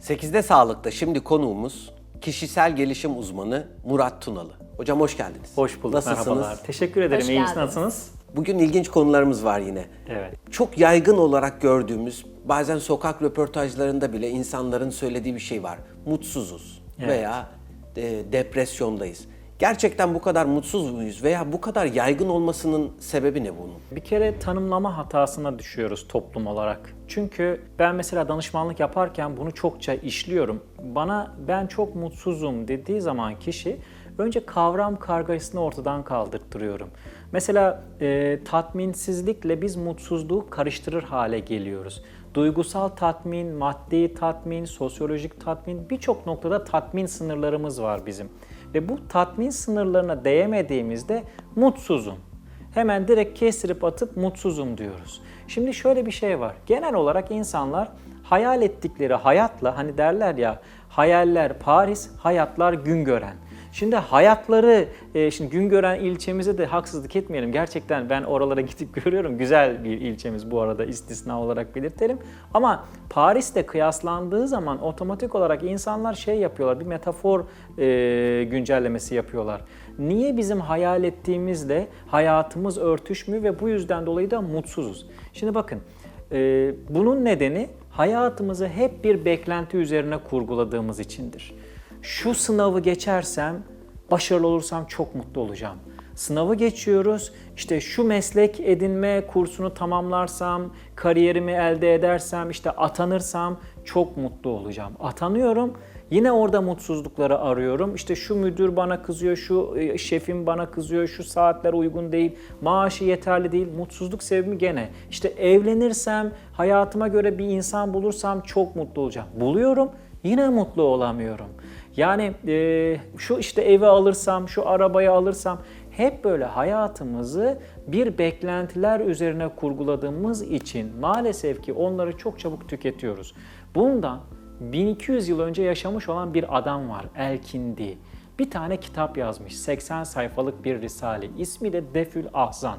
8'de Sağlık'ta şimdi konuğumuz kişisel gelişim uzmanı Murat Tunalı. Hocam hoş geldiniz. Hoş bulduk, Nasılsınız? merhabalar. Teşekkür ederim, Hoş iyi misiniz, geldiniz. nasılsınız? Bugün ilginç konularımız var yine. Evet. Çok yaygın olarak gördüğümüz, bazen sokak röportajlarında bile insanların söylediği bir şey var. Mutsuzuz Evet. veya depresyondayız. Gerçekten bu kadar mutsuz muyuz veya bu kadar yaygın olmasının sebebi ne bunun? Bir kere tanımlama hatasına düşüyoruz toplum olarak. Çünkü ben mesela danışmanlık yaparken bunu çokça işliyorum. Bana ben çok mutsuzum dediği zaman kişi önce kavram kargaşasını ortadan kaldırttırıyorum. Mesela tatminsizlikle biz mutsuzluğu karıştırır hale geliyoruz. Duygusal tatmin, maddi tatmin, sosyolojik tatmin, birçok noktada tatmin sınırlarımız var bizim. Ve bu tatmin sınırlarına değemediğimizde mutsuzum. Hemen direkt kestirip atıp mutsuzum diyoruz. Şimdi şöyle bir şey var. Genel olarak insanlar hayal ettikleri hayatla, hani derler ya, hayaller Paris, hayatlar Güngören. Şimdi hayatları, şimdi Güngören ilçemize de haksızlık etmeyelim. Gerçekten ben oralara gidip görüyorum. Güzel bir ilçemiz bu arada, istisna olarak belirtelim. Ama Paris'te kıyaslandığı zaman otomatik olarak insanlar şey yapıyorlar, bir metafor güncellemesi yapıyorlar. Niye bizim hayal ettiğimizle hayatımız örtüşmüyor ve bu yüzden dolayı da mutsuzuz? Şimdi bakın, bunun nedeni hayatımızı hep bir beklenti üzerine kurguladığımız içindir. Şu sınavı geçersem, başarılı olursam çok mutlu olacağım. Sınavı geçiyoruz, işte şu meslek edinme kursunu tamamlarsam, kariyerimi elde edersem, işte atanırsam çok mutlu olacağım. Atanıyorum, yine orada mutsuzlukları arıyorum. İşte şu müdür bana kızıyor, şu şefim bana kızıyor, şu saatler uygun değil, maaşı yeterli değil. Mutsuzluk sebebi gene. İşte evlenirsem, hayatıma göre bir insan bulursam çok mutlu olacağım. Buluyorum, yine mutlu olamıyorum. Yani şu işte evi alırsam, şu arabayı alırsam, hep böyle hayatımızı bir beklentiler üzerine kurguladığımız için maalesef ki onları çok çabuk tüketiyoruz. Bundan 1200 yıl önce yaşamış olan bir adam var, El-Kindi. Bir tane kitap yazmış, 80 sayfalık bir risale. İsmi de Defül Ahzan.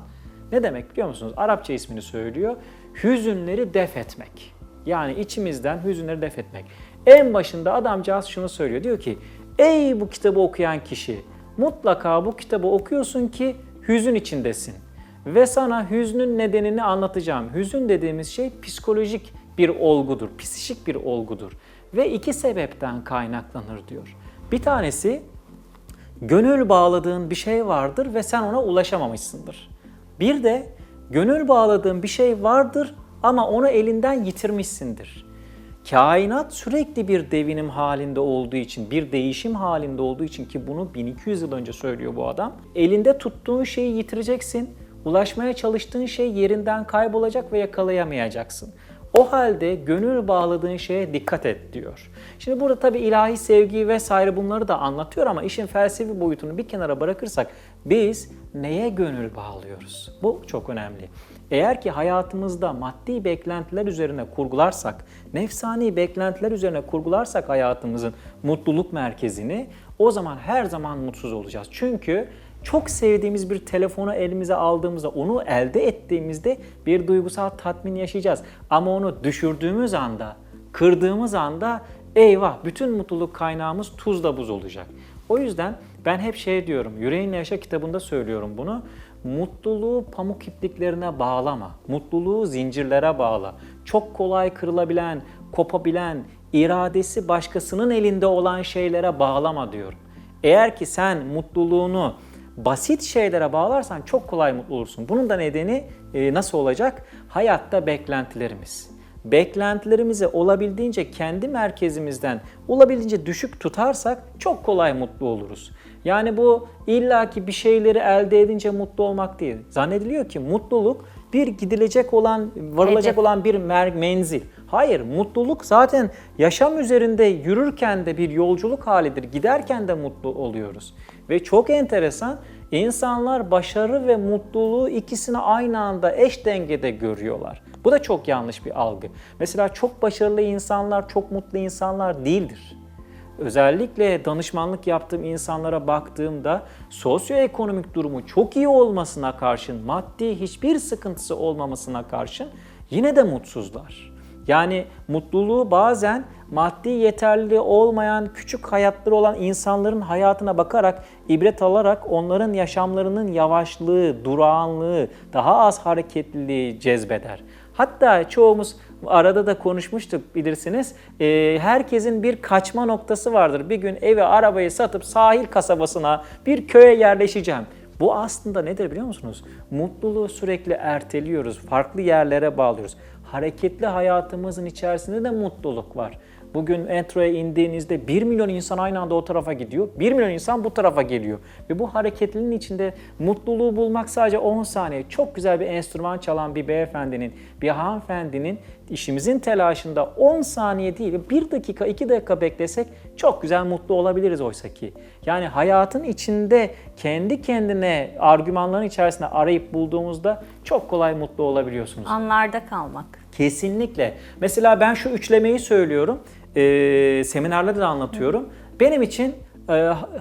Ne demek biliyor musunuz? Arapça ismini söylüyor. Hüzünleri def etmek. Yani içimizden hüzünleri def etmek. En başında adamcağız şunu söylüyor. Diyor ki, ey bu kitabı okuyan kişi, mutlaka bu kitabı okuyorsun ki hüzün içindesin. Ve sana hüznün nedenini anlatacağım. Hüzün dediğimiz şey psikolojik bir olgudur, psikik bir olgudur. Ve iki sebepten kaynaklanır diyor. Bir tanesi, gönül bağladığın bir şey vardır ve sen ona ulaşamamışsındır. Bir de gönül bağladığın bir şey vardır ama onu elinden yitirmişsindir. Kainat sürekli bir devinim halinde olduğu için, bir değişim halinde olduğu için, ki bunu 1200 yıl önce söylüyor bu adam. Elinde tuttuğun şeyi yitireceksin, ulaşmaya çalıştığın şey yerinden kaybolacak ve yakalayamayacaksın. O halde gönül bağladığın şeye dikkat et diyor. Şimdi burada tabii ilahi sevgi vesaire bunları da anlatıyor ama işin felsefi boyutunu bir kenara bırakırsak biz neye gönül bağlıyoruz? Bu çok önemli. Eğer ki hayatımızda maddi beklentiler üzerine kurgularsak, nefsani beklentiler üzerine kurgularsak hayatımızın mutluluk merkezini, o zaman her zaman mutsuz olacağız. Çünkü çok sevdiğimiz bir telefonu elimize aldığımızda, onu elde ettiğimizde bir duygusal tatmin yaşayacağız. Ama onu düşürdüğümüz anda, kırdığımız anda eyvah, bütün mutluluk kaynağımız tuzla buz olacak. O yüzden ben hep şey diyorum, Yüreğinle Yaşa kitabında söylüyorum bunu. Mutluluğu pamuk ipliklerine bağlama, mutluluğu zincirlere bağla. Çok kolay kırılabilen, kopabilen, iradesi başkasının elinde olan şeylere bağlama diyorum. Eğer ki sen mutluluğunu basit şeylere bağlarsan çok kolay mutlu olursun. Bunun da nedeni nasıl olacak? Hayatta beklentilerimiz. Beklentilerimizi olabildiğince kendi merkezimizden olabildiğince düşük tutarsak çok kolay mutlu oluruz. Yani bu illaki bir şeyleri elde edince mutlu olmak değil. Zannediliyor ki mutluluk bir gidilecek olan, varılacak olan bir menzil. Hayır, mutluluk zaten yaşam üzerinde yürürken de bir yolculuk halidir. Giderken de mutlu oluyoruz. Ve çok enteresan, insanlar başarı ve mutluluğu ikisini aynı anda eş dengede görüyorlar. Bu da çok yanlış bir algı. Mesela çok başarılı insanlar, çok mutlu insanlar değildir. Özellikle danışmanlık yaptığım insanlara baktığımda sosyoekonomik durumu çok iyi olmasına karşın, maddi hiçbir sıkıntısı olmamasına karşın yine de mutsuzlar. Yani mutluluğu bazen maddi yeterliliği olmayan, küçük hayatları olan insanların hayatına bakarak, ibret alarak onların yaşamlarının yavaşlığı, durağanlığı, daha az hareketliliği cezbeder. Hatta çoğumuz arada da konuşmuştuk bilirsiniz. Herkesin bir kaçma noktası vardır. Bir gün evi, arabayı satıp sahil kasabasına, bir köye yerleşeceğim. Bu aslında nedir biliyor musunuz? Mutluluğu sürekli erteliyoruz, farklı yerlere bağlıyoruz. Hareketli hayatımızın içerisinde de mutluluk var. Bugün metroya indiğinizde 1 milyon insan aynı anda o tarafa gidiyor, 1 milyon insan bu tarafa geliyor. Ve bu hareketliliğin içinde mutluluğu bulmak sadece 10 saniye. Çok güzel bir enstrüman çalan bir beyefendinin, bir hanımefendinin işimizin telaşında 10 saniye değil, 1 dakika, 2 dakika beklesek çok güzel mutlu olabiliriz oysa ki. Yani hayatın içinde kendi kendine argümanların içerisinde arayıp bulduğumuzda çok kolay mutlu olabiliyorsunuz. Anlarda kalmak. Kesinlikle. Mesela ben şu üçlemeyi söylüyorum, seminerlerde de anlatıyorum. Benim için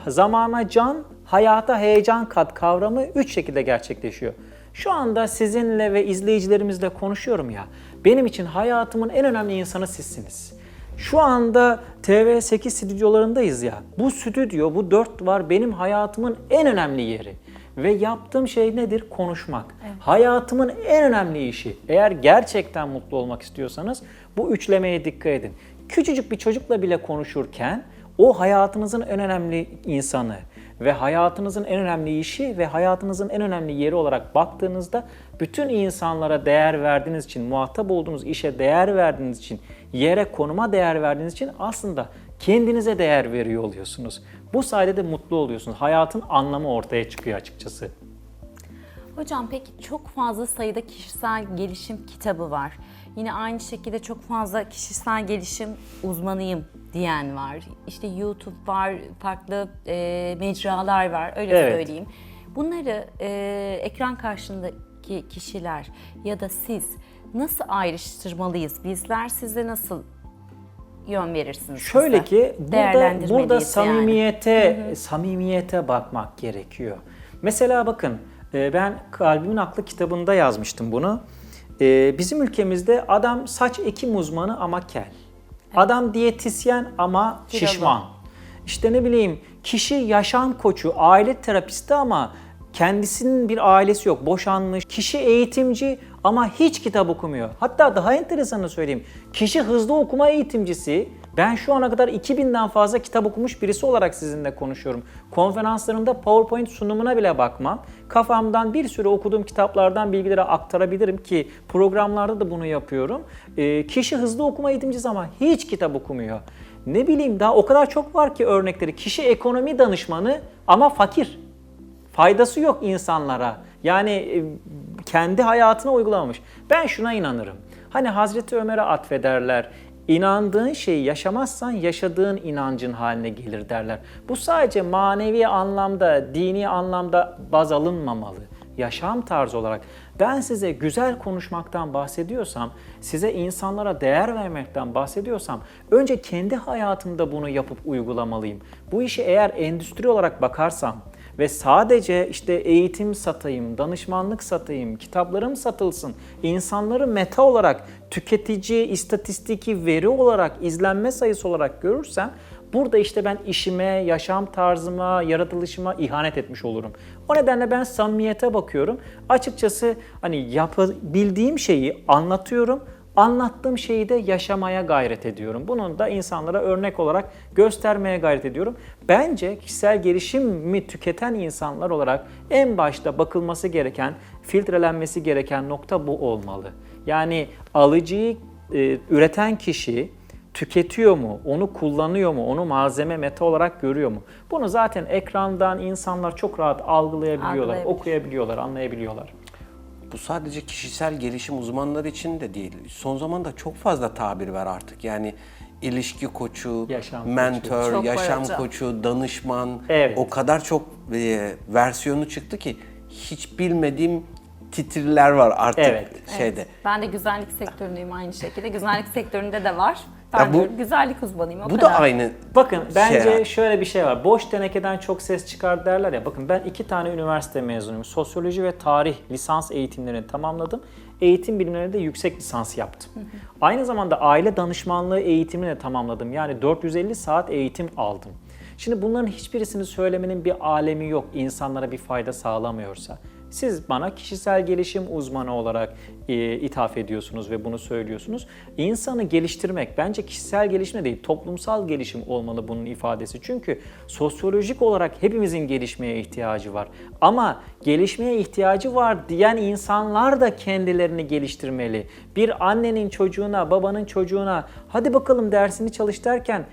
zamana can, hayata heyecan kat kavramı 3 şekilde gerçekleşiyor. Şu anda sizinle ve izleyicilerimizle konuşuyorum ya, benim için hayatımın en önemli insanı sizsiniz. Şu anda TV8 stüdyolarındayız ya, bu stüdyo, bu 4 var benim hayatımın en önemli yeri. Ve yaptığım şey nedir? Konuşmak. Evet. Hayatımın en önemli işi. Eğer gerçekten mutlu olmak istiyorsanız bu üçlemeye dikkat edin. Küçücük bir çocukla bile konuşurken o hayatınızın en önemli insanı ve hayatınızın en önemli işi ve hayatınızın en önemli yeri olarak baktığınızda bütün insanlara değer verdiğiniz için, muhatap olduğunuz işe değer verdiğiniz için, yere, konuma değer verdiğiniz için aslında kendinize değer veriyor oluyorsunuz. Bu sayede de mutlu oluyorsunuz. Hayatın anlamı ortaya çıkıyor açıkçası. Hocam peki çok fazla sayıda kişisel gelişim kitabı var. Yine aynı şekilde çok fazla kişisel gelişim uzmanıyım diyen var. İşte YouTube var, farklı mecralar var, öyle söyleyeyim. Bunları ekran karşısındaki kişiler ya da siz nasıl ayrıştırmalıyız? Bizler size nasıl yön verirsiniz? Şöyle size? ki burada samimiyete, samimiyete bakmak gerekiyor. Mesela bakın ben Kalbimin Aklı kitabında yazmıştım bunu. Bizim ülkemizde adam saç ekim uzmanı ama kel. Evet. Adam diyetisyen ama şişman. İşte ne bileyim kişi yaşam koçu, aile terapisti ama kendisinin bir ailesi yok, boşanmış. Kişi eğitimci ama hiç kitap okumuyor. Hatta daha enteresanını söyleyeyim. Kişi hızlı okuma eğitimcisi. Ben şu ana kadar 2000'den fazla kitap okumuş birisi olarak sizinle konuşuyorum. Konferanslarımda PowerPoint sunumuna bile bakmam. Kafamdan bir sürü okuduğum kitaplardan bilgileri aktarabilirim ki programlarda da bunu yapıyorum. Kişi hızlı okuma eğitimcisi ama hiç kitap okumuyor. Ne bileyim daha o kadar çok var ki örnekleri. Kişi ekonomi danışmanı ama fakir. Faydası yok insanlara. Yani kendi hayatına uygulamamış. Ben şuna inanırım. Hani Hazreti Ömer'e atfederler. İnandığın şeyi yaşamazsan yaşadığın inancın haline gelir derler. Bu sadece manevi anlamda, dini anlamda baz alınmamalı. Yaşam tarzı olarak ben size güzel konuşmaktan bahsediyorsam, size insanlara değer vermekten bahsediyorsam önce kendi hayatımda bunu yapıp uygulamalıyım. Bu işi eğer endüstri olarak bakarsam ve sadece işte eğitim satayım, danışmanlık satayım, kitaplarım satılsın, insanları meta olarak, tüketici, istatistiki veri olarak, izlenme sayısı olarak görürsem burada işte ben işime, yaşam tarzıma, yaratılışıma ihanet etmiş olurum. O nedenle ben samimiyete bakıyorum. Açıkçası hani yapabildiğim şeyi anlatıyorum. Anlattığım şeyi de yaşamaya gayret ediyorum. Bunun da insanlara örnek olarak göstermeye gayret ediyorum. Bence kişisel gelişimi tüketen insanlar olarak en başta bakılması gereken, filtrelenmesi gereken nokta bu olmalı. Yani alıcıyı üreten kişi tüketiyor mu, onu kullanıyor mu, onu malzeme meta olarak görüyor mu? Bunu zaten ekrandan insanlar çok rahat algılayabiliyorlar, okuyabiliyorlar, anlayabiliyorlar. Bu sadece kişisel gelişim uzmanları için de değil. Son zamanda çok fazla tabir var artık. Yani ilişki koçu, mentor, yaşam koçu, danışman. Evet. O kadar çok versiyonu çıktı ki hiç bilmediğim titirler var artık şeyde. Evet. Ben de güzellik sektöründeyim aynı şekilde. Güzellik sektöründe de var. Ben diyorum güzellik uzmanıyım o Bu kadar. da aynı. Bakın bence yani. şöyle bir şey var. Boş tenekeden çok ses çıkar derler ya. Bakın ben 2 tane üniversite mezunuyum. Sosyoloji ve tarih lisans eğitimlerini tamamladım. Eğitim bilimlerinde yüksek lisans yaptım. Aynı zamanda aile danışmanlığı eğitimini de tamamladım. Yani 450 saat eğitim aldım. Şimdi bunların hiçbirisini söylemenin bir alemi yok insanlara bir fayda sağlamıyorsa. Siz bana kişisel gelişim uzmanı olarak ithaf ediyorsunuz ve bunu söylüyorsunuz. İnsanı geliştirmek bence kişisel gelişme değil, toplumsal gelişim olmalı bunun ifadesi. Çünkü sosyolojik olarak hepimizin gelişmeye ihtiyacı var. Ama gelişmeye ihtiyacı var diyen insanlar da kendilerini geliştirmeli. Bir annenin çocuğuna, babanın çocuğuna hadi bakalım dersini çalış derken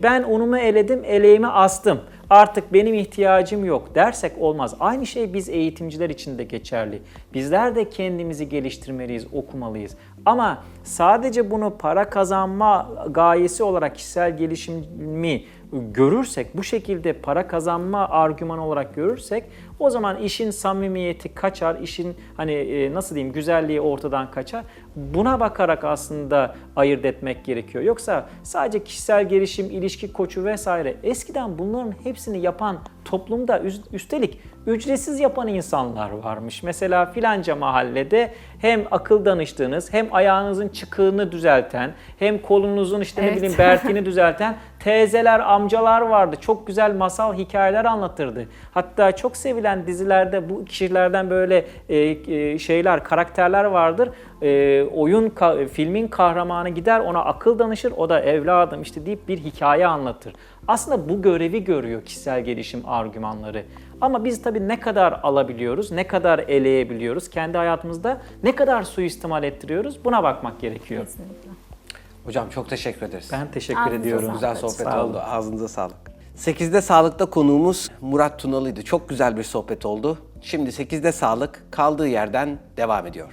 ben unumu eledim, eleğimi astım. Artık benim ihtiyacım yok dersek olmaz. Aynı şey biz eğitimciler için de geçerli. Bizler de kendimizi geliştirmeliyiz, okumalıyız. Ama sadece bunu para kazanma gayesi olarak kişisel gelişimi görürsek, bu şekilde para kazanma argümanı olarak görürsek o zaman işin samimiyeti kaçar, işin nasıl diyeyim güzelliği ortadan kaçar. Buna bakarak aslında ayırt etmek gerekiyor. Yoksa sadece kişisel gelişim, ilişki koçu vesaire eskiden bunların hepsini yapan toplumda üstelik ücretsiz yapan insanlar varmış. Mesela filanca mahallede hem akıl danıştığınız hem ayağınızın çıkığını düzelten hem kolunuzun bertini düzelten teyzeler, amcalar vardı. Çok güzel masal, hikayeler anlatırdı. Hatta çok sevilen dizilerde bu kişilerden böyle karakterler vardır. Filmin kahramanı gider ona akıl danışır. O da evladım deyip bir hikaye anlatır. Aslında bu görevi görüyor kişisel gelişim argümanları. Ama biz tabii ne kadar alabiliyoruz, ne kadar eleyebiliyoruz, kendi hayatımızda ne kadar suistimal ettiriyoruz buna bakmak gerekiyor. Kesinlikle. Hocam çok teşekkür ederiz. Ben teşekkür Ağzınıza ediyorum. sağlık. Güzel sohbet Sağ olun. oldu. Ağzınıza sağlık. 8'de Sağlık'ta konuğumuz Murat Tunalı'ydı. Çok güzel bir sohbet oldu. Şimdi 8'de Sağlık kaldığı yerden devam ediyor.